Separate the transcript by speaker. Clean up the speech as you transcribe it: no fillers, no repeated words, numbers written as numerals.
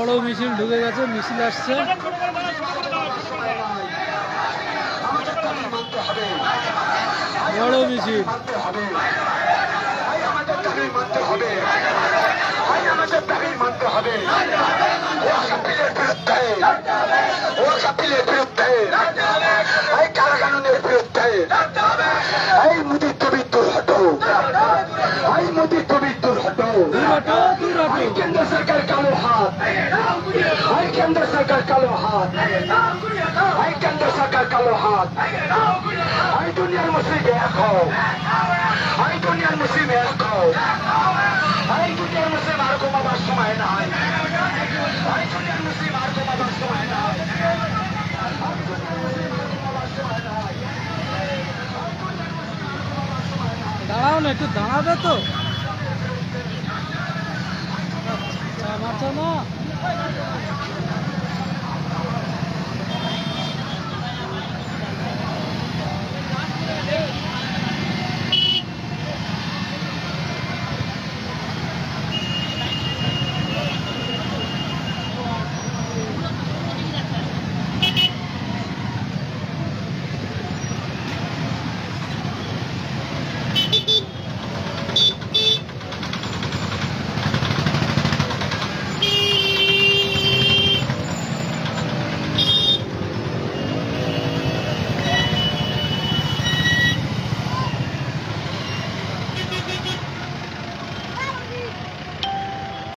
Speaker 1: বড় মিছিল ঢুকে গেছে, মিছিল আসছে। বড় মিছিল
Speaker 2: কারাগানের বিরুদ্ধে এই মোদী তুমি দূর হটো, এই মোদী তুমি দূর হটো। কেন্দ্র সরকার কালো হাত, এই কেন্দ্র সরকার কালো হাত, এই কেন্দ্র সরকার কালো হাত। এই দুনিয়ার মুসলিম এক হও, এই দুনিয়ার মুসলিম এক হও, এই দুনিয়ার মুসলিম আর ঘুমাবার সময় নাই, এই দুনিয়ার মুসলিম আর ঘুমাবার সময় নাই।
Speaker 1: দাঁড়াও না, একটু দাঁড়াবে তো। আচ্ছা না